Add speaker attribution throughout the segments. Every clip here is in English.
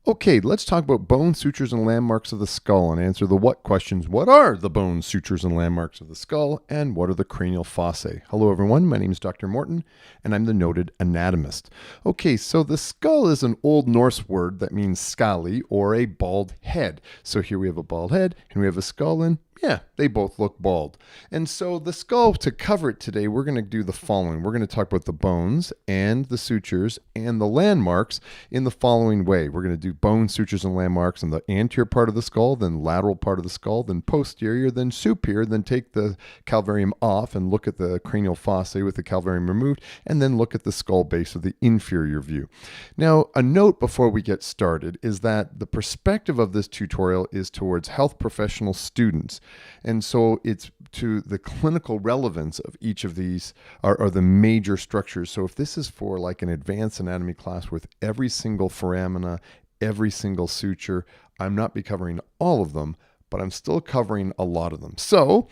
Speaker 1: Okay, let's talk about bones, sutures, and landmarks of the skull and answer the what questions. What are the bones, sutures, and landmarks of the skull, and what are the cranial fossae? Hello, everyone. My name is Dr. Morton, and I'm the noted anatomist. Okay, so the skull is an Old Norse word that means skalli, or a bald head. So here we have a bald head, and we have a skull, and yeah, they both look bald. And so the skull, to cover it today, we're going to do the following. We're going to talk about the bones and the sutures and the landmarks in the following way. We're going to do bones, sutures, and landmarks in the anterior part of the skull, then lateral part of the skull, then posterior, then superior, then take the calvarium off and look at the cranial fossae with the calvarium removed, and then look at the skull base with the inferior view. Now, a note before we get started is that the perspective of this tutorial is towards health professional students. And so it's to the clinical relevance of each of these are the major structures. So if this is for like an advanced anatomy class with every single foramina, every single suture, I'm not be covering all of them, but I'm still covering a lot of them. So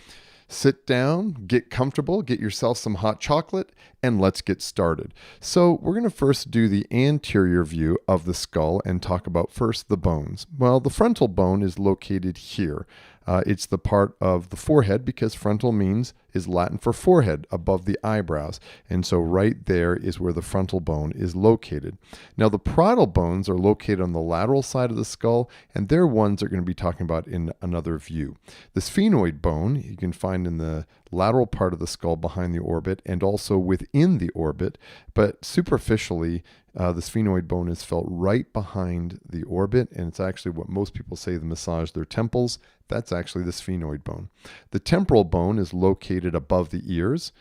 Speaker 1: sit down, get comfortable, get yourself some hot chocolate, and let's get started. So we're going to first do the anterior view of the skull and talk about first the bones. Well, the frontal bone is located here. It's the part of the forehead because frontal is Latin for forehead, above the eyebrows. And so right there is where the frontal bone is located. Now the parietal bones are located on the lateral side of the skull, and they're ones we're going to be talking about in another view. The sphenoid bone you can find in the lateral part of the skull behind the orbit and also within the orbit, but superficially the sphenoid bone is felt right behind the orbit, and it's actually what most people say they massage their temples. That's actually the sphenoid bone. The temporal bone is located above the ears,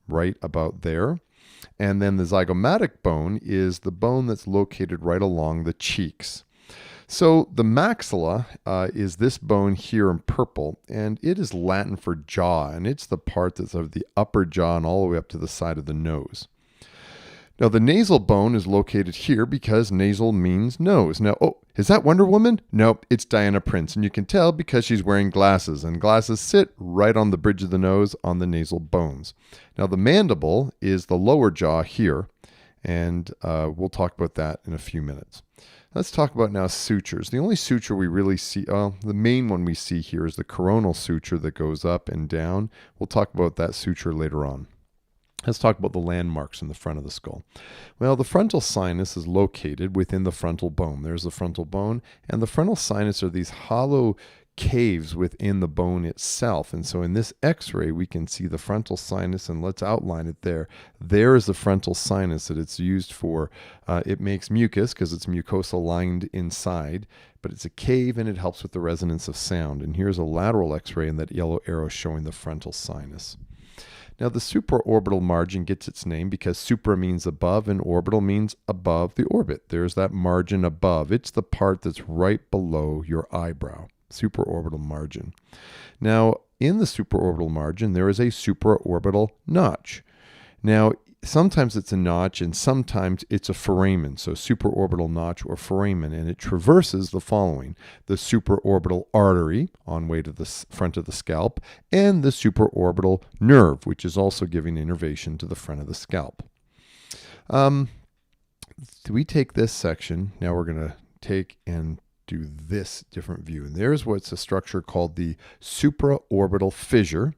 Speaker 1: right about there. And then the zygomatic bone is the bone that's located right along the cheeks. So the maxilla is this bone here in purple, and it is Latin for jaw, and it's the part that's of the upper jaw and all the way up to the side of the nose. Now, the nasal bone is located here because nasal means nose. Now, is that Wonder Woman? Nope, it's Diana Prince, and you can tell because she's wearing glasses, and glasses sit right on the bridge of the nose on the nasal bones. Now, the mandible is the lower jaw here, and we'll talk about that in a few minutes. Let's talk about now sutures. The only suture we really see, the main one we see here is the coronal suture that goes up and down. We'll talk about that suture later on. Let's talk about the landmarks in the front of the skull. Well, the frontal sinus is located within the frontal bone. There's the frontal bone, and the frontal sinus are these hollow caves within the bone itself. And so in this x-ray, we can see the frontal sinus, and let's outline it there. There is the frontal sinus that it's used for. It makes mucus because it's mucosa lined inside, but it's a cave and it helps with the resonance of sound. And here's a lateral x-ray, and that yellow arrow showing the frontal sinus. Now, the supraorbital margin gets its name because supra means above and orbital means above the orbit. There's that margin above. It's the part that's right below your eyebrow, supraorbital margin. Now, in the supraorbital margin, there is a supraorbital notch. Now, sometimes it's a notch and sometimes it's a foramen, so supraorbital notch or foramen, and it traverses the following: the supraorbital artery on way to the front of the scalp, and the supraorbital nerve, which is also giving innervation to the front of the scalp. We take this section, now we're going to take and do this different view, and there's what's a structure called the supraorbital fissure,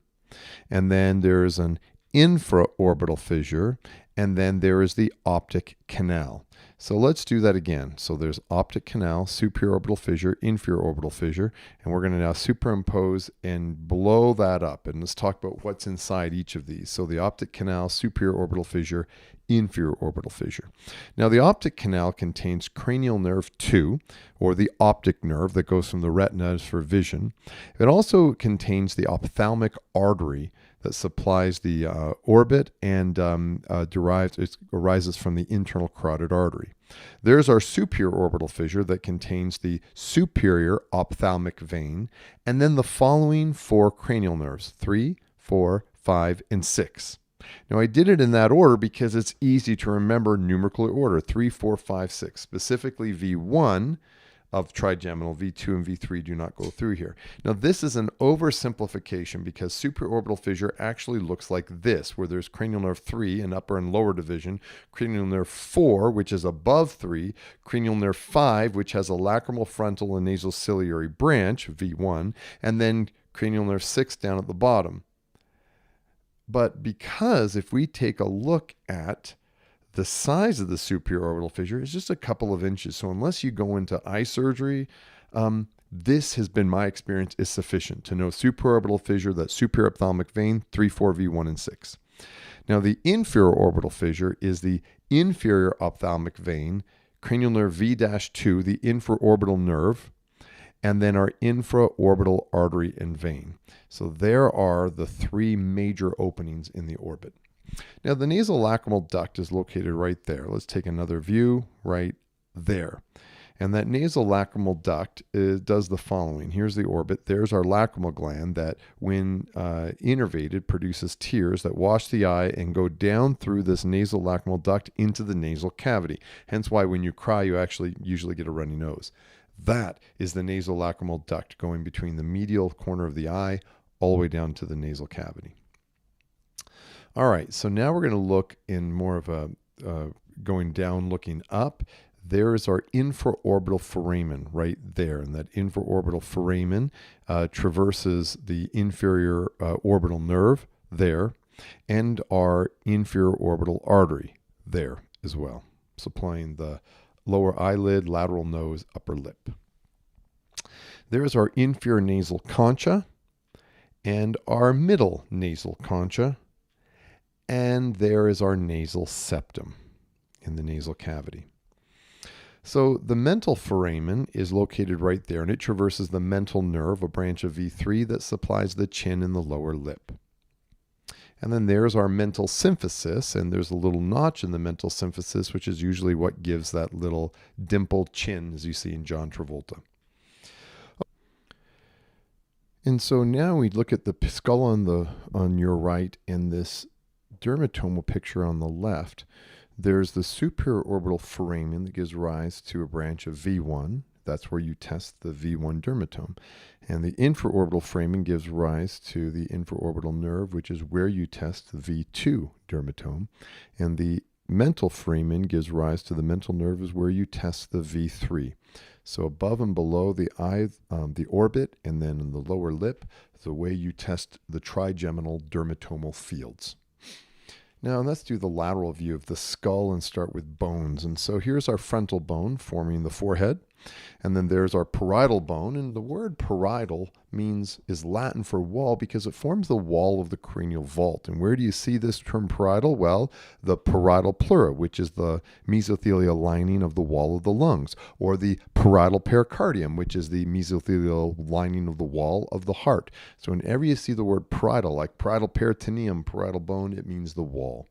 Speaker 1: and then there's an infraorbital fissure, and then there is the optic canal. So let's do that again. So there's optic canal, superior orbital fissure, inferior orbital fissure, and we're going to now superimpose and blow that up. And let's talk about what's inside each of these. So the optic canal, superior orbital fissure, inferior orbital fissure. Now the optic canal contains cranial nerve 2, or the optic nerve that goes from the retina for vision. It also contains the ophthalmic artery that supplies the orbit and arises from the internal carotid artery. There's our superior orbital fissure that contains the superior ophthalmic vein, and then the following 4 cranial nerves, 3, 4, 5, and 6. Now, I did it in that order because it's easy to remember numerical order, 3, 4, 5, 6. Specifically, V1 of trigeminal. V2 and V3 do not go through here. Now, this is an oversimplification because supraorbital fissure actually looks like this, where there's cranial nerve 3 in upper and lower division, cranial nerve 4, which is above 3, cranial nerve 5, which has a lacrimal frontal and nasal ciliary branch, V1, and then cranial nerve 6 down at the bottom. But because if we take a look at the size of the supraorbital fissure, it's just a couple of inches. So unless you go into eye surgery, this has been my experience is sufficient to know supraorbital fissure, that superior ophthalmic vein, 3, 4, V1, and 6. Now the inferior orbital fissure is the inferior ophthalmic vein, cranial nerve V-2, the infraorbital nerve, and then our infraorbital artery and vein. So there are the 3 major openings in the orbit. Now, the nasal lacrimal duct is located right there. Let's take another view right there. And that nasal lacrimal duct does the following. Here's the orbit. There's our lacrimal gland that, when innervated, produces tears that wash the eye and go down through this nasal lacrimal duct into the nasal cavity. Hence why when you cry, you actually usually get a runny nose. That is the nasal lacrimal duct going between the medial corner of the eye all the way down to the nasal cavity. All right, so now we're going to look in more of a going down, looking up. There is our infraorbital foramen right there, and that infraorbital foramen traverses the inferior orbital nerve there and our inferior orbital artery there as well, supplying the lower eyelid, lateral nose, upper lip. There's our inferior nasal concha and our middle nasal concha. And there is our nasal septum in the nasal cavity. So the mental foramen is located right there, and it traverses the mental nerve, a branch of V3 that supplies the chin and the lower lip. And then there's our mental symphysis, and there's a little notch in the mental symphysis, which is usually what gives that little dimpled chin, as you see in John Travolta. And so now we look at the skull on your right and this dermatomal picture on the left. There's the superior orbital foramen that gives rise to a branch of V1. That's where you test the V1 dermatome. And the infraorbital foramen gives rise to the infraorbital nerve, which is where you test the V2 dermatome. And the mental foramen gives rise to the mental nerve, is where you test the V3. So above and below the eye, the orbit, and then in the lower lip, the way you test the trigeminal dermatomal fields. Now let's do the lateral view of the skull and start with bones. And so here's our frontal bone forming the forehead. And then there's our parietal bone. And the word parietal is Latin for wall because it forms the wall of the cranial vault. And where do you see this term parietal? Well, the parietal pleura, which is the mesothelial lining of the wall of the lungs, or the parietal pericardium, which is the mesothelial lining of the wall of the heart. So whenever you see the word parietal, like parietal peritoneum, parietal bone, it means the wall.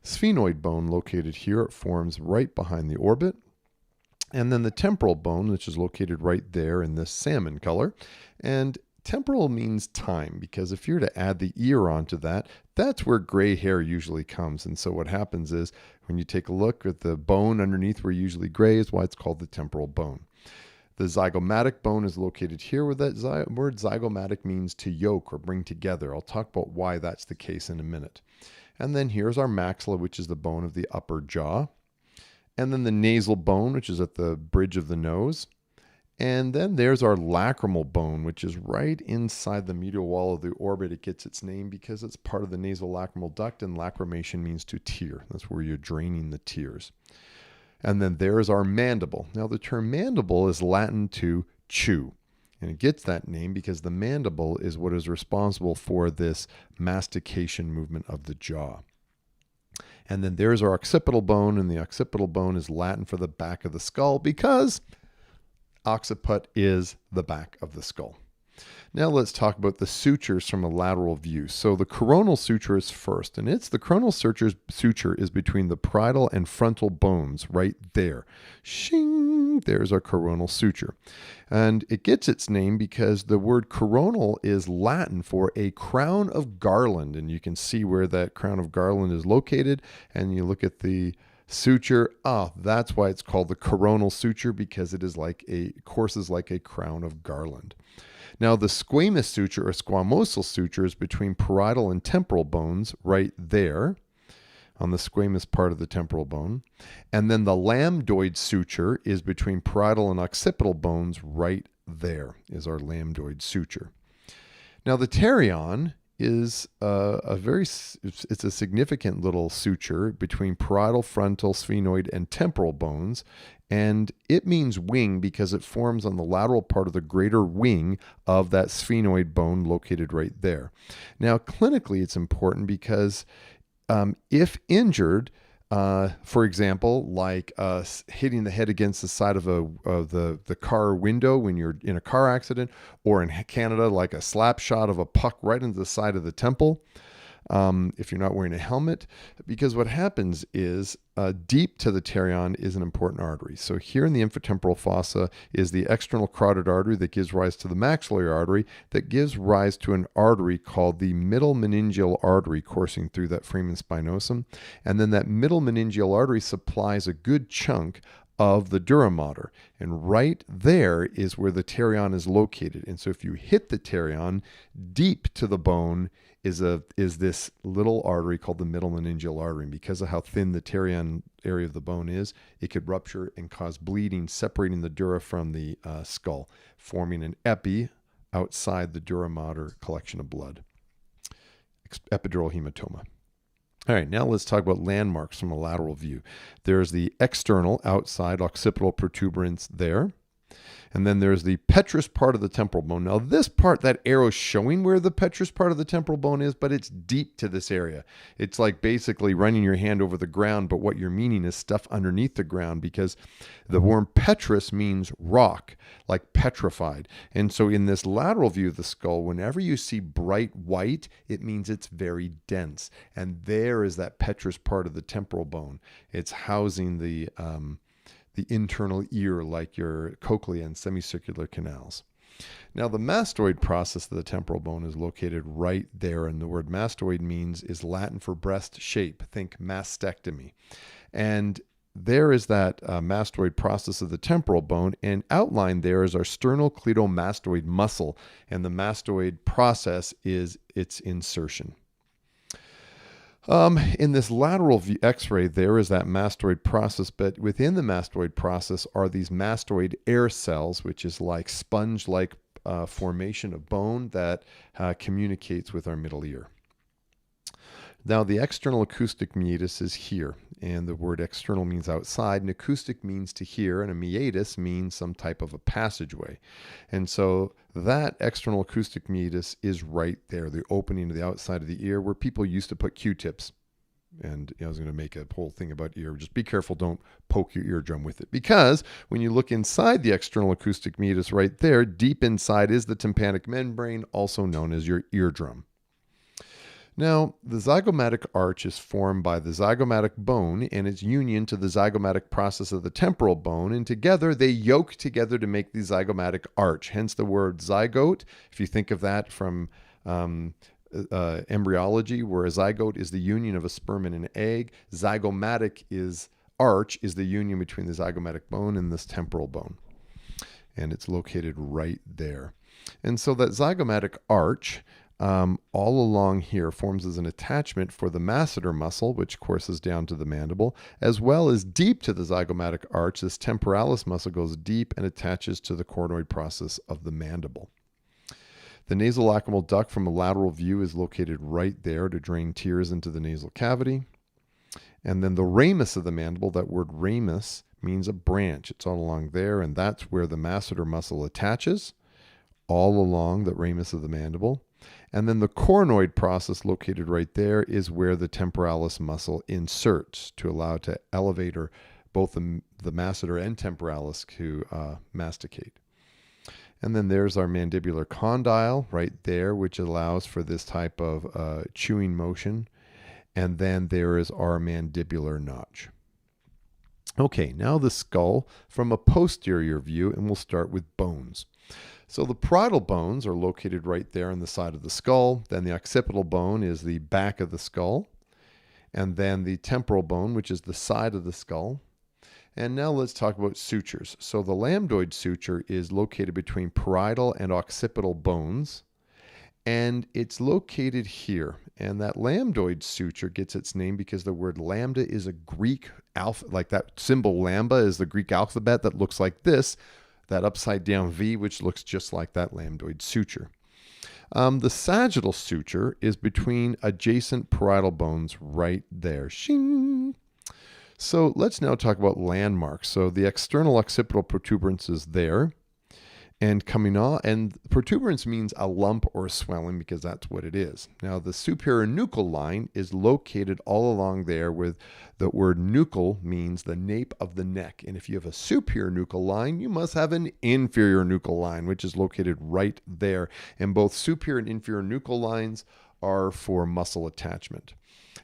Speaker 1: Sphenoid bone located here, it forms right behind the orbit. And then the temporal bone, which is located right there in this salmon color. And temporal means time, because if you're to add the ear onto that, that's where gray hair usually comes. And so what happens is when you take a look at the bone underneath where usually gray is why it's called the temporal bone. The zygomatic bone is located here, where that word zygomatic means to yoke or bring together. I'll talk about why that's the case in a minute. And then here's our maxilla, which is the bone of the upper jaw. And then the nasal bone, which is at the bridge of the nose. And then there's our lacrimal bone, which is right inside the medial wall of the orbit. It gets its name because it's part of the nasal lacrimal duct, and lacrimation means to tear. That's where you're draining the tears. And then there's our mandible. Now the term mandible is Latin to chew. And it gets that name because the mandible is what is responsible for this mastication movement of the jaw. And then there's our occipital bone, and the occipital bone is Latin for the back of the skull because occiput is the back of the skull. Now let's talk about the sutures from a lateral view. So the coronal suture is first, and the coronal suture is between the parietal and frontal bones right there. Shing! There's our coronal suture. And it gets its name because the word coronal is Latin for a crown of garland, and you can see where that crown of garland is located, and you look at the Suture, that's why it's called the coronal suture, because it is courses like a crown of garland. Now, the squamous suture or squamosal suture is between parietal and temporal bones right there on the squamous part of the temporal bone. And then the lambdoid suture is between parietal and occipital bones right there is our lambdoid suture. Now, the pterion is it's a significant little suture between parietal, frontal, sphenoid, and temporal bones. And it means wing because it forms on the lateral part of the greater wing of that sphenoid bone located right there. Now, clinically, it's important because if injured, for example, like hitting the head against the side of the car window when you're in a car accident, or in Canada, like a slap shot of a puck right into the side of the temple, if you're not wearing a helmet, because what happens is deep to the pterion is an important artery. So here in the infratemporal fossa is the external carotid artery that gives rise to the maxillary artery that gives rise to an artery called the middle meningeal artery coursing through that foramen spinosum. And then that middle meningeal artery supplies a good chunk of the dura mater. And right there is where the pterion is located. And so if you hit the pterion, deep to the bone is this little artery called the middle meningeal artery. And because of how thin the pterion area of the bone is, it could rupture and cause bleeding, separating the dura from the skull, forming an epi outside the dura mater collection of blood. Epidural hematoma. All right, now let's talk about landmarks from a lateral view. There's the external outside occipital protuberance there. And then there's the petrous part of the temporal bone. Now this part, that arrow is showing where the petrous part of the temporal bone is, but it's deep to this area. It's like basically running your hand over the ground, but what you're meaning is stuff underneath the ground, because the word petrous means rock, like petrified. And so in this lateral view of the skull, whenever you see bright white, it means it's very dense. And there is that petrous part of the temporal bone. It's housing the internal ear, like your cochlea and semicircular canals. Now, the mastoid process of the temporal bone is located right there, and the word mastoid is Latin for breast shape. Think mastectomy. And there is that mastoid process of the temporal bone, and outlined there is our sternocleidomastoid muscle, and the mastoid process is its insertion. In this lateral view X-ray, there is that mastoid process, but within the mastoid process are these mastoid air cells, which is like sponge-like formation of bone that communicates with our middle ear. Now, the external acoustic meatus is here, and the word external means outside, and acoustic means to hear, and a meatus means some type of a passageway. And so that external acoustic meatus is right there, the opening to the outside of the ear, where people used to put Q-tips. And I was going to make a whole thing about ear. Just be careful, don't poke your eardrum with it. Because when you look inside the external acoustic meatus right there, deep inside is the tympanic membrane, also known as your eardrum. Now, the zygomatic arch is formed by the zygomatic bone and its union to the zygomatic process of the temporal bone, and together they yoke together to make the zygomatic arch, hence the word zygote. If you think of that from embryology, where a zygote is the union of a sperm and an egg, zygomatic arch is the union between the zygomatic bone and this temporal bone. And it's located right there. And so that zygomatic arch all along here forms as an attachment for the masseter muscle, which courses down to the mandible, as well as deep to the zygomatic arch. This temporalis muscle goes deep and attaches to the coronoid process of the mandible. The nasolacrimal duct from a lateral view is located right there to drain tears into the nasal cavity. And then the ramus of the mandible, that word ramus means a branch. It's all along there, and that's where the masseter muscle attaches, all along the ramus of the mandible. And then the coronoid process located right there is where the temporalis muscle inserts to allow it to elevate both the masseter and temporalis to masticate. And then there's our mandibular condyle right there, which allows for this type of chewing motion. And then there is our mandibular notch. Okay, now the skull from a posterior view, and we'll start with bones. So the parietal bones are located right there on the side of the skull. Then the occipital bone is the back of the skull. and then the temporal bone, which is the side of the skull. And now let's talk about sutures. So the lambdoid suture is located between parietal and occipital bones, and it's located here. And that lambdoid suture gets its name because the word lambda is a Greek alpha, like that symbol lambda is the Greek alphabet that looks like this, that upside down V, which looks just like that lambdoid suture. The sagittal suture is between adjacent parietal bones right there. Shing! So let's now talk about landmarks. So the external occipital protuberance is there and coming off, and protuberance means a lump or a swelling because that's what it is. Now the superior nuchal line is located all along there, where the word nuchal means the nape of the neck. And if you have a superior nuchal line, you must have an inferior nuchal line, which is located right there. And both superior and inferior nuchal lines are for muscle attachment.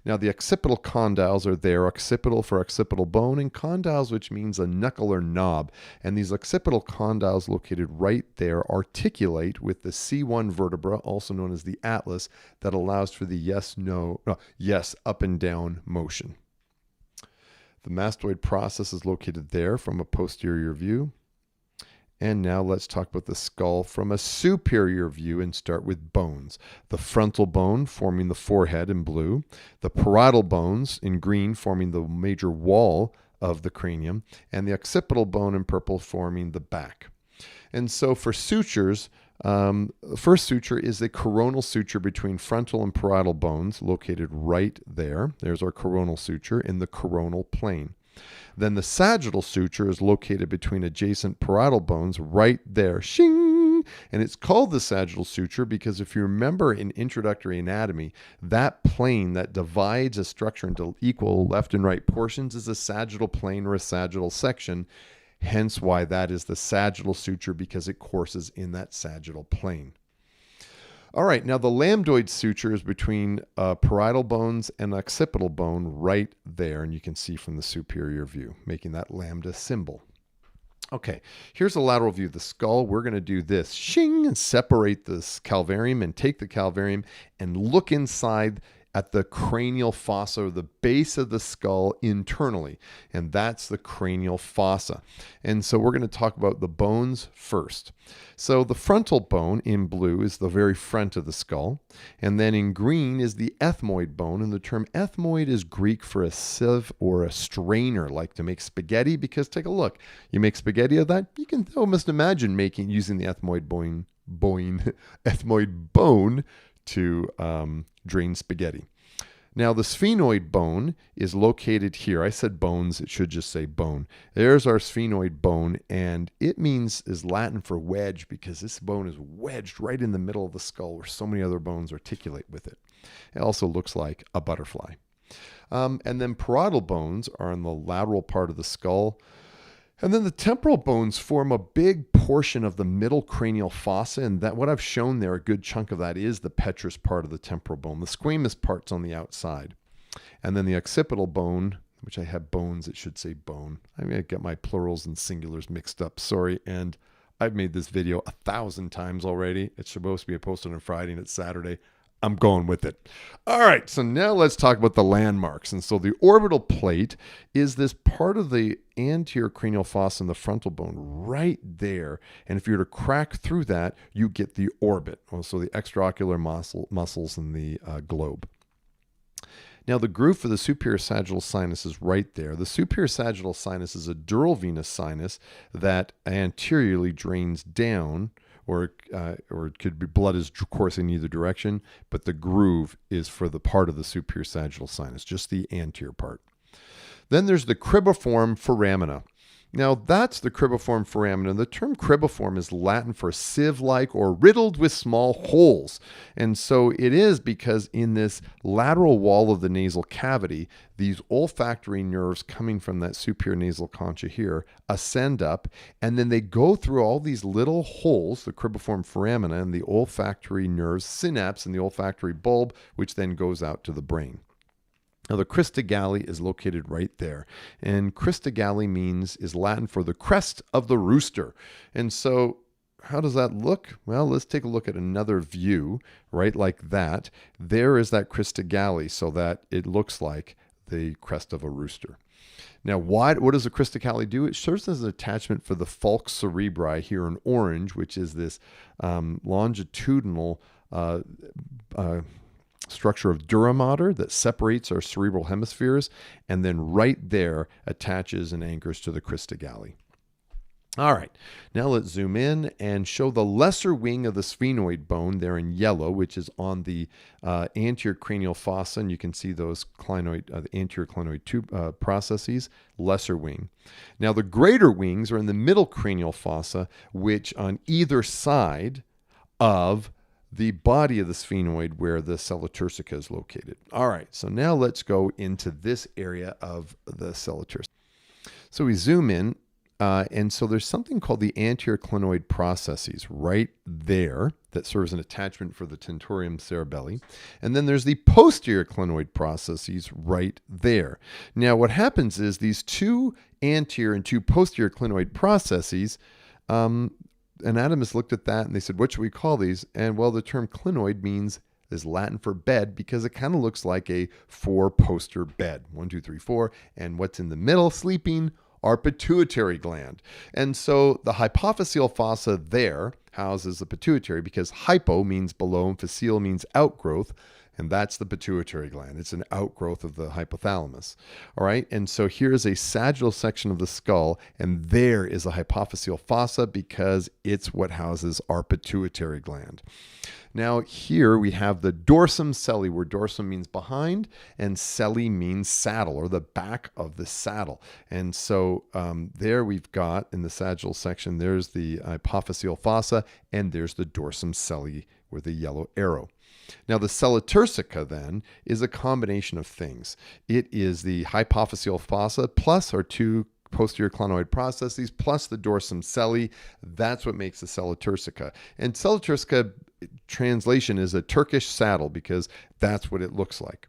Speaker 1: Now the occipital condyles are there, occipital for occipital bone, and condyles, which means a knuckle or knob. And these occipital condyles located right there articulate with the C1 vertebra, also known as the atlas, that allows for the yes, up and down motion. The mastoid process is located there from a posterior view. And now let's talk about the skull from a superior view and start with bones. The frontal bone forming the forehead in blue, the parietal bones in green forming the major wall of the cranium, and the occipital bone in purple forming the back. And so for sutures, the first suture is the coronal suture between frontal and parietal bones located right there. There's our coronal suture in the coronal plane. Then the sagittal suture is located between adjacent parietal bones right there. Shing! And it's called the sagittal suture because if you remember in introductory anatomy, that plane that divides a structure into equal left and right portions is a sagittal plane or a sagittal section. Hence why that is the sagittal suture, because it courses in that sagittal plane. All right, now the lambdoid suture is between parietal bones and occipital bone right there, and you can see from the superior view, making that lambda symbol. Okay, here's a lateral view of the skull. We're going to do this, shing, and separate this calvarium and take the calvarium and look inside at the cranial fossa, or the base of the skull internally, and that's the cranial fossa. And so we're going to talk about the bones first. So the frontal bone in blue is the very front of the skull, and then in green is the ethmoid bone, and the term ethmoid is Greek for a sieve or a strainer, like to make spaghetti, because take a look, you make spaghetti of that, you can almost imagine using the ethmoid bone to drain spaghetti. Now the sphenoid bone is located here. I said bones, it should just say bone. There's our sphenoid bone, and it is Latin for wedge, because this bone is wedged right in the middle of the skull where so many other bones articulate with it. It also looks like a butterfly. And then parietal bones are in the lateral part of the skull. And then the temporal bones form a big portion of the middle cranial fossa, and that what I've shown there, a good chunk of that is the petrous part of the temporal bone. The squamous part's on the outside. And then the occipital bone, which I have bones, it should say bone. I mean, I get my plurals and singulars mixed up, sorry. And I've made this video 1,000 times already. It's supposed to be posted on Friday and it's Saturday. I'm going with it. All right, so now let's talk about the landmarks. And so the orbital plate is this part of the anterior cranial fossa in the frontal bone right there. And if you were to crack through that, you get the orbit, also the extraocular muscles in the globe. Now the groove for the superior sagittal sinus is right there. The superior sagittal sinus is a dural venous sinus that anteriorly drains down, or it could be blood is coursing in either direction, but the groove is for the part of the superior sagittal sinus, just the anterior part. Then there's the cribriform foramina. Now that's the cribriform foramina. The term cribriform is Latin for sieve-like or riddled with small holes. And so it is because in this lateral wall of the nasal cavity, these olfactory nerves coming from that superior nasal concha here ascend up, and then they go through all these little holes, the cribriform foramina, and the olfactory nerves synapse in the olfactory bulb, which then goes out to the brain. Now the crista galli is located right there, and crista galli is Latin for the crest of the rooster. And so how does that look? Well, let's take a look at another view, right like that. There is that crista galli, so that it looks like the crest of a rooster. Now, what does the cristicale do? It serves as an attachment for the falx cerebri here in orange, which is this longitudinal structure of dura mater that separates our cerebral hemispheres, and then right there attaches and anchors to the cristigale. All right, now let's zoom in and show the lesser wing of the sphenoid bone there in yellow, which is on the anterior cranial fossa, and you can see those the anterior clinoid tube processes, lesser wing. Now the greater wings are in the middle cranial fossa, which on either side of the body of the sphenoid where the sella turcica is located. All right, so now let's go into this area of the sella turcica. So we zoom in. And so there's something called the anterior clinoid processes right there that serves an attachment for the tentorium cerebelli. And then there's the posterior clinoid processes right there. Now what happens is these two anterior and two posterior clinoid processes, anatomists looked at that and they said, what should we call these? And well, the term clinoid is Latin for bed because it kind of looks like a four-poster bed. 1, 2, 3, 4. And what's in the middle, sleeping, our pituitary gland. And so the hypophyseal fossa there houses the pituitary because hypo means below and facile means outgrowth, and that's the pituitary gland. It's an outgrowth of the hypothalamus. All right, and so here's a sagittal section of the skull, and there is a hypophyseal fossa because it's what houses our pituitary gland. Now here we have the dorsum celli, where dorsum means behind and celli means saddle or the back of the saddle. And so there we've got in the sagittal section, there's the hypophyseal fossa and there's the dorsum celli with the yellow arrow. Now the sella turcica then is a combination of things. It is the hypophyseal fossa plus our two posterior clinoid processes plus the dorsum celli. That's what makes the sella turcica. And sella turcica translation is a Turkish saddle because that's what it looks like.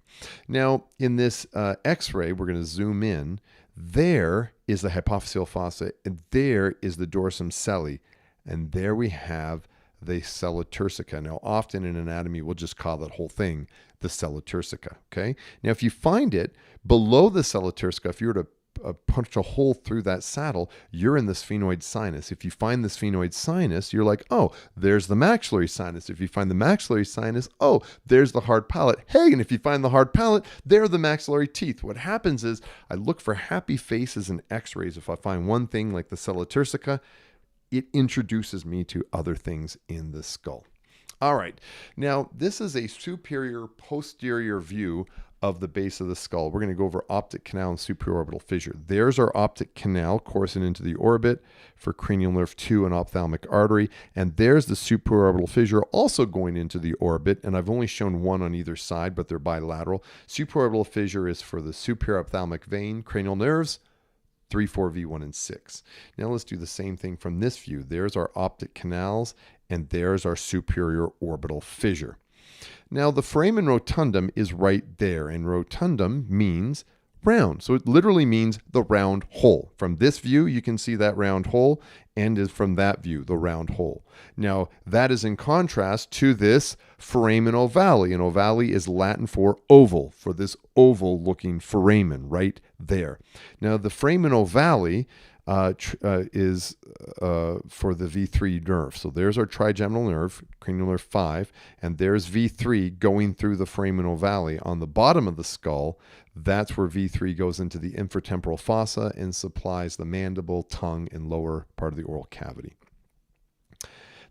Speaker 1: Now in this x-ray, we're going to zoom in. There is the hypophyseal fossa and there is the dorsum celli. And there we have the sella turcica. Now often in anatomy, we'll just call that whole thing the sella turcica. Okay. Now if you find it below the sella turcica, if you were to punch a hole through that saddle, you're in the sphenoid sinus. If you find the sphenoid sinus, you're like, oh, there's the maxillary sinus. If you find the maxillary sinus, oh, there's the hard palate. Hey, and if you find the hard palate, there are the maxillary teeth. What happens is I look for happy faces in x-rays. If I find one thing like the sella turcica, it introduces me to other things in the skull. All right, now this is a superior posterior view of the base of the skull. We're going to go over optic canal and supraorbital fissure. There's our optic canal coursing into the orbit for cranial nerve 2 and ophthalmic artery. And there's the supraorbital fissure also going into the orbit. And I've only shown one on either side, but they're bilateral. Supraorbital fissure is for the superior ophthalmic vein, cranial nerves 3, 4, V1, and 6. Now let's do the same thing from this view. There's our optic canals and there's our superior orbital fissure. Now the foramen rotundum is right there, and rotundum means round. So it literally means the round hole. From this view, you can see that round hole, and is from that view, the round hole. Now that is in contrast to this foramen ovale, and ovale is Latin for oval, for this oval looking foramen right there. Now the foramen ovale is for the V3 nerve. So there's our trigeminal nerve, cranial nerve 5, and there's V3 going through the foramen ovale. On the bottom of the skull, that's where V3 goes into the infratemporal fossa and supplies the mandible, tongue, and lower part of the oral cavity.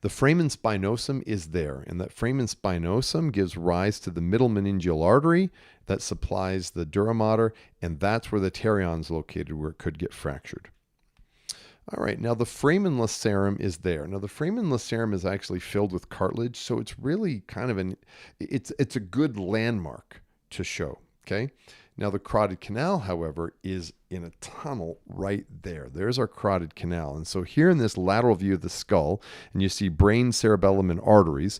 Speaker 1: The foramen spinosum is there, and that foramen spinosum gives rise to the middle meningeal artery that supplies the dura mater, and that's where the pterion is located, where it could get fractured. All right, now the foramen lacerum is there. Now the foramen lacerum is actually filled with cartilage, so it's really kind of it's a good landmark to show, okay? Now the carotid canal, however, is in a tunnel right there. There's our carotid canal. And so here in this lateral view of the skull, and you see brain, cerebellum, and arteries,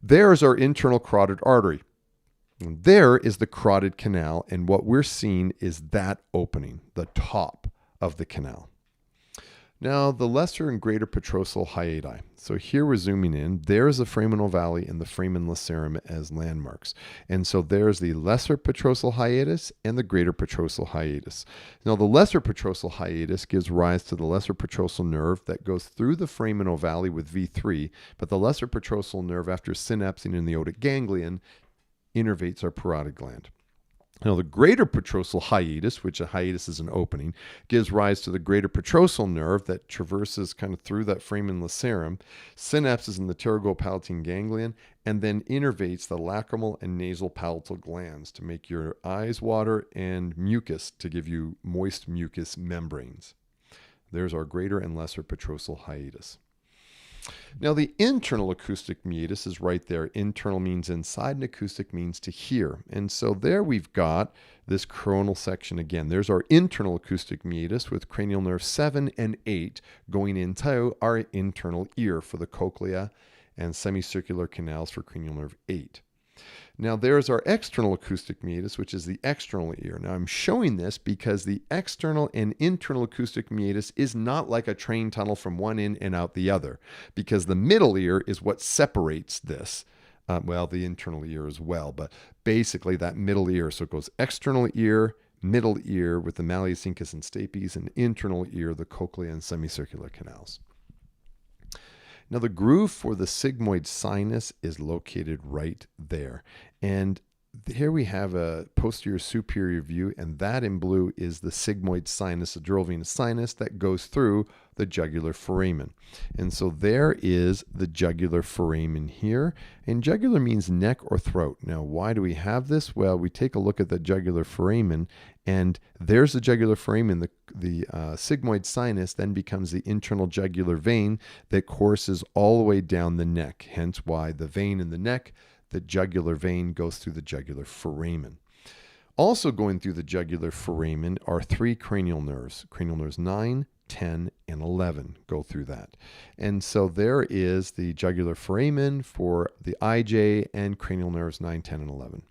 Speaker 1: there's our internal carotid artery. And there is the carotid canal, and what we're seeing is that opening, the top of the canal. Now, the lesser and greater petrosal hyati. So here we're zooming in. There's the Foraminal Valley and the Foramen Lacerum as landmarks. And so there's the lesser petrosal hiatus and the greater petrosal hiatus. Now, the lesser petrosal hiatus gives rise to the lesser petrosal nerve that goes through the Foraminal Valley with V3, but the lesser petrosal nerve, after synapsing in the otic ganglion, innervates our parotid gland. Now, the greater petrosal hiatus, which a hiatus is an opening, gives rise to the greater petrosal nerve that traverses kind of through that foramen lacerum, synapses in the pterygopalatine ganglion, and then innervates the lacrimal and nasal palatal glands to make your eyes water and mucus to give you moist mucous membranes. There's our greater and lesser petrosal hiatus. Now, the internal acoustic meatus is right there. Internal means inside, and acoustic means to hear. And so there we've got this coronal section again. There's our internal acoustic meatus with cranial nerve 7 and 8 going into our internal ear for the cochlea and semicircular canals for cranial nerve 8. Now, there's our external acoustic meatus, which is the external ear. Now, I'm showing this because the external and internal acoustic meatus is not like a train tunnel from one in and out the other, because the middle ear is what separates this. Well, the internal ear as well, but basically that middle ear. So it goes external ear, middle ear with the malleus incus and stapes, and internal ear, the cochlea and semicircular canals. Now, the groove for the sigmoid sinus is located right there. And here we have a posterior superior view, and that in blue is the sigmoid sinus, the dural venous sinus that goes through the jugular foramen. And so there is the jugular foramen here. And jugular means neck or throat. Now, why do we have this? Well, we take a look at the jugular foramen, and there's the jugular foramen. The sigmoid sinus then becomes the internal jugular vein that courses all the way down the neck, hence why the vein in the neck, the jugular vein, goes through the jugular foramen. Also going through the jugular foramen are 3 cranial nerves. Cranial nerves 9, 10, and 11 go through that. And so there is the jugular foramen for the IJ and cranial nerves 9, 10, and 11.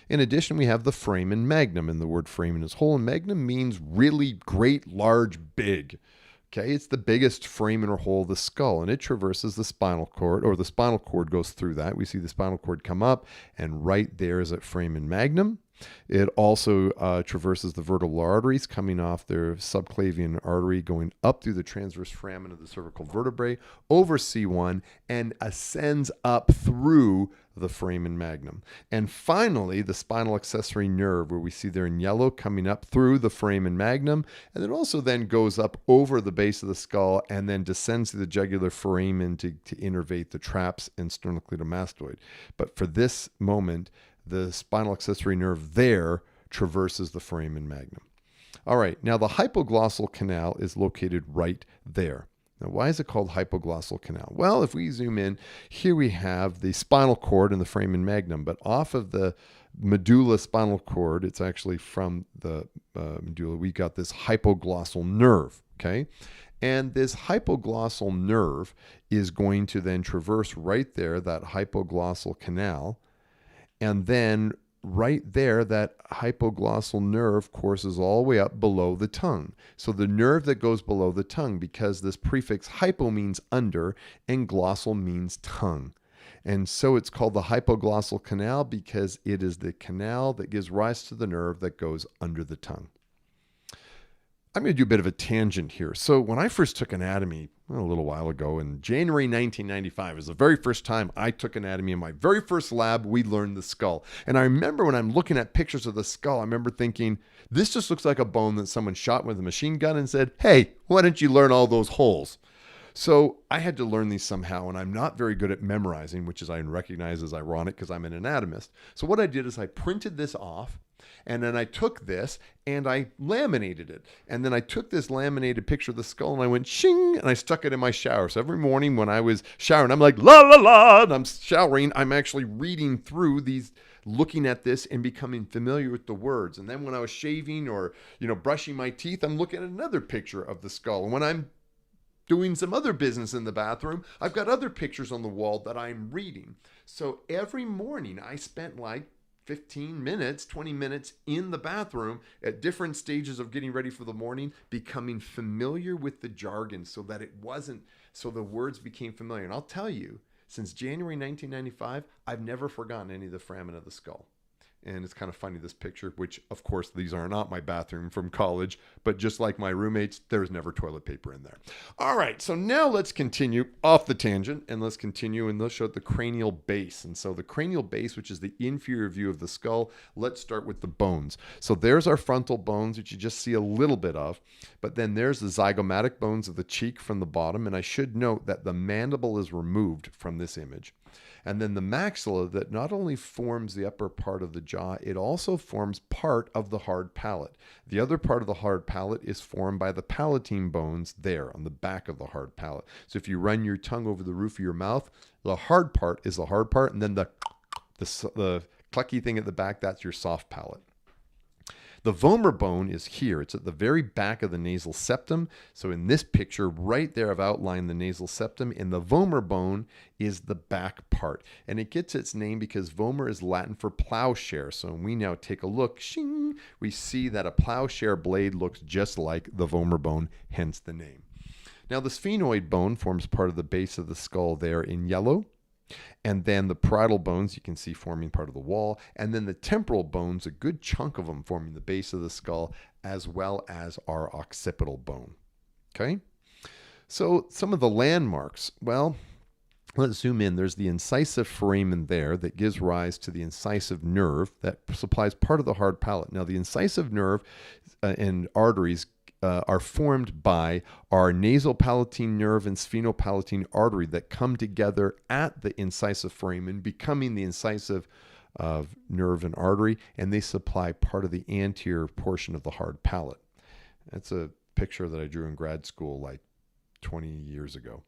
Speaker 1: In addition, we have the foramen magnum, and the word foramen is whole, and magnum means really great, large, big. Okay, it's the biggest foramen or hole of the skull, and it traverses the spinal cord, or the spinal cord goes through that. We see the spinal cord come up, and right there is a foramen magnum. It also traverses the vertebral arteries coming off their subclavian artery, going up through the transverse foramen of the cervical vertebrae, over C1, and ascends up through the foramen magnum. And finally, the spinal accessory nerve, where we see there in yellow, coming up through the foramen magnum, and it also then goes up over the base of the skull and then descends to the jugular foramen to innervate the traps and sternocleidomastoid. But for this moment, the spinal accessory nerve there traverses the foramen magnum. All right, now the hypoglossal canal is located right there. Now, why is it called hypoglossal canal? Well, if we zoom in, here we have the spinal cord and the foramen magnum, but off of the medulla spinal cord, it's actually from the medulla, we got this hypoglossal nerve, okay? And this hypoglossal nerve is going to then traverse right there, that hypoglossal canal, and then right there, that hypoglossal nerve courses all the way up below the tongue. So the nerve that goes below the tongue, because this prefix hypo means under and glossal means tongue. And so it's called the hypoglossal canal because it is the canal that gives rise to the nerve that goes under the tongue. I'm going to do a bit of a tangent here. So when I first took anatomy a little while ago, in January 1995, was the very first time I took anatomy. In my very first lab, we learned the skull. And I remember when I'm looking at pictures of the skull, I remember thinking, this just looks like a bone that someone shot with a machine gun and said, hey, why don't you learn all those holes? So I had to learn these somehow, and I'm not very good at memorizing, which is I recognize as ironic because I'm an anatomist. So what I did is I printed this off, and then I took this and I laminated it. And then I took this laminated picture of the skull and I went shing, and I stuck it in my shower. So every morning when I was showering, I'm like, la, la, la, and I'm showering. I'm actually reading through these, looking at this and becoming familiar with the words. And then when I was shaving or, brushing my teeth, I'm looking at another picture of the skull. And when I'm doing some other business in the bathroom, I've got other pictures on the wall that I'm reading. So every morning I spent like 15 minutes, 20 minutes in the bathroom at different stages of getting ready for the morning, becoming familiar with the jargon so that so the words became familiar. And I'll tell you, since January 1995, I've never forgotten any of the foramen of the skull. And it's kind of funny, this picture, which of course these are not my bathroom from college, but just like my roommates, there's never toilet paper in there. All right, so now let's continue off the tangent and let's continue and let's show the cranial base. And so the cranial base, which is the inferior view of the skull, let's start with the bones. So there's our frontal bones, which you just see a little bit of, but then there's the zygomatic bones of the cheek from the bottom. And I should note that the mandible is removed from this image. And then the maxilla that not only forms the upper part of the jaw, it also forms part of the hard palate. The other part of the hard palate is formed by the palatine bones there on the back of the hard palate. So if you run your tongue over the roof of your mouth, the hard part is the hard part, and then the clucky thing at the back, that's your soft palate. The vomer bone is here. It's at the very back of the nasal septum. So in this picture right there, I've outlined the nasal septum, and the vomer bone is the back part. And it gets its name because vomer is Latin for plowshare. So when we now take a look, shing, we see that a plowshare blade looks just like the vomer bone, hence the name. Now the sphenoid bone forms part of the base of the skull there in yellow. And then the parietal bones you can see forming part of the wall. And then the temporal bones, a good chunk of them forming the base of the skull, as well as our occipital bone. Okay? So some of the landmarks, well, let's zoom in. There's the incisive foramen there that gives rise to the incisive nerve that supplies part of the hard palate. Now the incisive nerve and arteries are formed by our nasopalatine nerve and sphenopalatine artery that come together at the incisive foramen, becoming the incisive nerve and artery, and they supply part of the anterior portion of the hard palate. That's a picture that I drew in grad school like 20 years ago.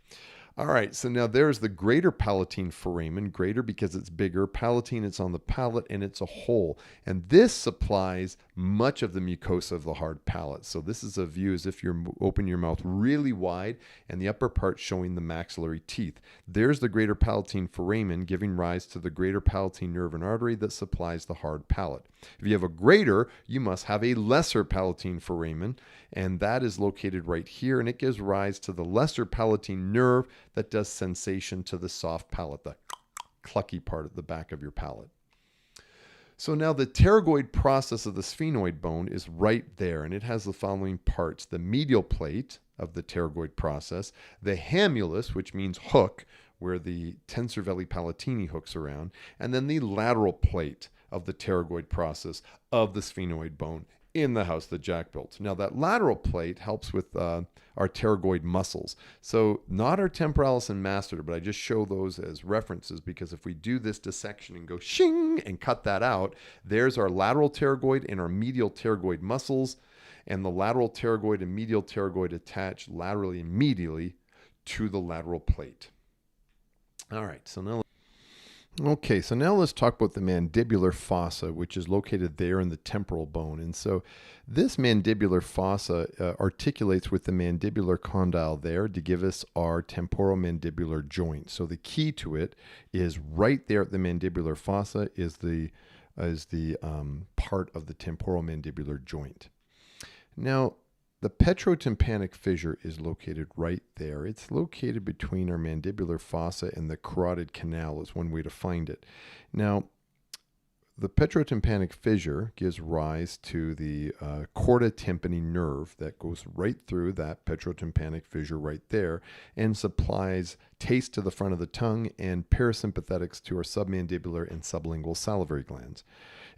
Speaker 1: All right, so now there's the greater palatine foramen, greater because it's bigger. Palatine, it's on the palate, and it's a hole. And this supplies much of the mucosa of the hard palate. So this is a view as if you open your mouth really wide and the upper part showing the maxillary teeth. There's the greater palatine foramen giving rise to the greater palatine nerve and artery that supplies the hard palate. If you have a greater, you must have a lesser palatine foramen, and that is located right here, and it gives rise to the lesser palatine nerve that does sensation to the soft palate, the clucky part at the back of your palate. So now the pterygoid process of the sphenoid bone is right there, and it has the following parts: the medial plate of the pterygoid process, the hamulus, which means hook, where the tensor veli palatini hooks around, and then the lateral plate of the pterygoid process of the sphenoid bone in the house that Jack built. Now that lateral plate helps with our pterygoid muscles. So not our temporalis and masseter, but I just show those as references because if we do this dissection and go shing and cut that out, there's our lateral pterygoid and our medial pterygoid muscles, and the lateral pterygoid and medial pterygoid attach laterally and medially to the lateral plate. All right, so now let's talk about the mandibular fossa, which is located there in the temporal bone. And so this mandibular fossa articulates with the mandibular condyle there to give us our temporomandibular joint. So the key to it is right there at the mandibular fossa is the part of the temporomandibular joint. Now, the petrotympanic fissure is located right there. It's located between our mandibular fossa and the carotid canal is one way to find it. Now, the petrotympanic fissure gives rise to the chorda tympani nerve that goes right through that petrotympanic fissure right there and supplies taste to the front of the tongue and parasympathetics to our submandibular and sublingual salivary glands.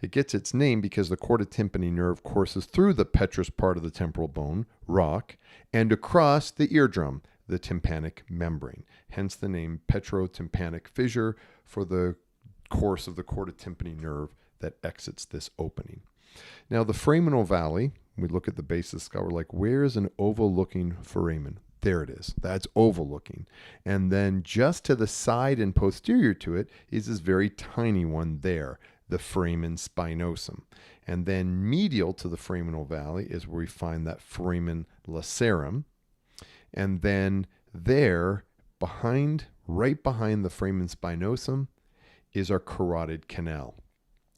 Speaker 1: It gets its name because the chorda tympani nerve courses through the petrous part of the temporal bone, rock, and across the eardrum, the tympanic membrane. Hence the name petrotympanic fissure for the course of the chorda tympani nerve that exits this opening. Now the foramen ovale, we look at the base of the skull, we're like, where's an oval-looking foramen? There it is. That's oval-looking. And then just to the side and posterior to it is this very tiny one there, the foramen spinosum. And then medial to the foramen ovale is where we find that foramen lacerum. And then there, right behind the foramen spinosum, is our carotid canal.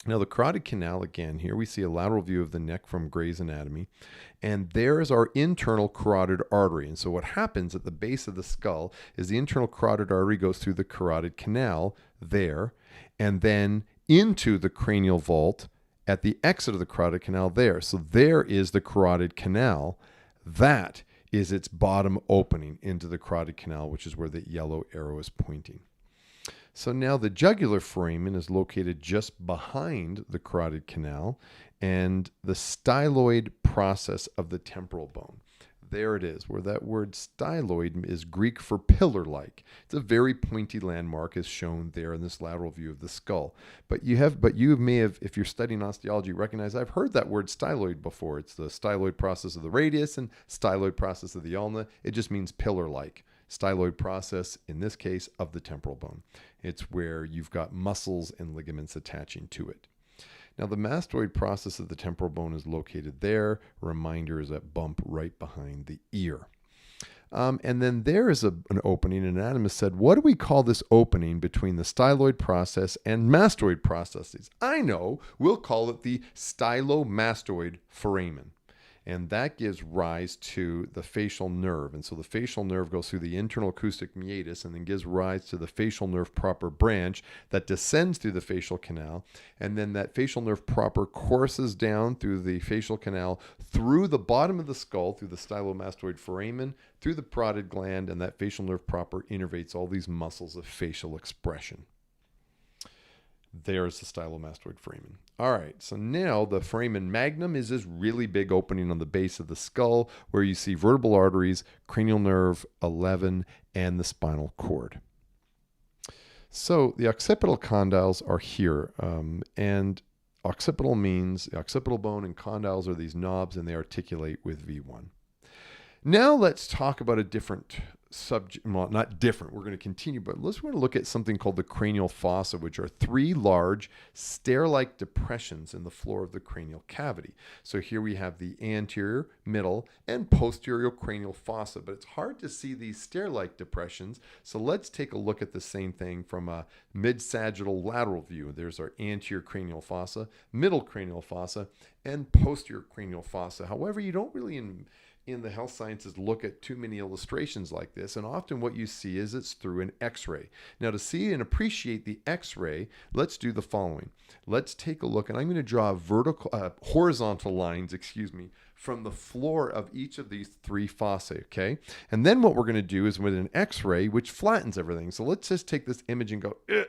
Speaker 1: Now, the carotid canal, again, here we see a lateral view of the neck from Gray's Anatomy, and there's our internal carotid artery. And so what happens at the base of the skull is the internal carotid artery goes through the carotid canal there, and then into the cranial vault at the exit of the carotid canal there. So there is the carotid canal. That is its bottom opening into the carotid canal, which is where the yellow arrow is pointing. So now the jugular foramen is located just behind the carotid canal and the styloid process of the temporal bone. There it is, where that word styloid is Greek for pillar-like. It's a very pointy landmark as shown there in this lateral view of the skull. But you may have, if you're studying osteology, recognize I've heard that word styloid before. It's the styloid process of the radius and styloid process of the ulna. It just means pillar-like. Styloid process, in this case, of the temporal bone. It's where you've got muscles and ligaments attaching to it. Now, the mastoid process of the temporal bone is located there. A reminder is that bump right behind the ear. And then there is an opening, and anatomist said, what do we call this opening between the styloid process and mastoid processes? I know, we'll call it the stylomastoid foramen. And that gives rise to the facial nerve. And so the facial nerve goes through the internal acoustic meatus and then gives rise to the facial nerve proper branch that descends through the facial canal. And then that facial nerve proper courses down through the facial canal, through the bottom of the skull, through the stylomastoid foramen, through the parotid gland, and that facial nerve proper innervates all these muscles of facial expression. There's the stylomastoid foramen. All right, so now the foramen magnum is this really big opening on the base of the skull where you see vertebral arteries, cranial nerve 11, and the spinal cord. So the occipital condyles are here, and occipital means the occipital bone, and condyles are these knobs, and they articulate with V1. Now let's talk about a different subject. Well, not different. We're going to continue, but we're going to look at something called the cranial fossa, which are three large stair-like depressions in the floor of the cranial cavity. So here we have the anterior, middle, and posterior cranial fossa, but it's hard to see these stair-like depressions. So let's take a look at the same thing from a mid-sagittal lateral view. There's our anterior cranial fossa, middle cranial fossa, and posterior cranial fossa. However, you don't really in the health sciences look at too many illustrations like this, and often what you see is it's through an x-ray. Now, to see and appreciate the x-ray, let's do the following. Let's take a look, and I'm going to draw horizontal lines, from the floor of each of these three fossae, okay? And then what we're going to do is with an x-ray, which flattens everything. So let's just take this image and go, yeah.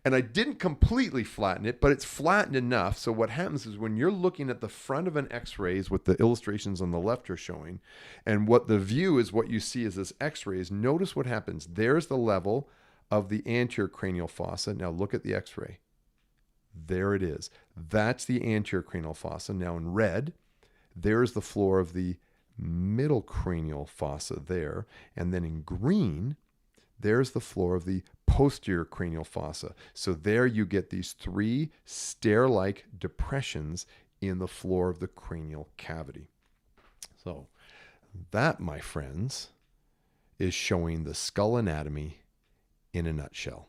Speaker 1: And I didn't completely flatten it, but it's flattened enough. So what happens is when you're looking at the front of an x-ray, is what the illustrations on the left are showing, and what the view is what you see as this x-rays, notice what happens. There's the level of the anterior cranial fossa. Now look at the x-ray. There it is. That's the anterior cranial fossa. Now in red, there's the floor of the middle cranial fossa there. And then in green, there's the floor of the posterior cranial fossa. So there you get these three stair-like depressions in the floor of the cranial cavity. So that, my friends, is showing the skull anatomy in a nutshell.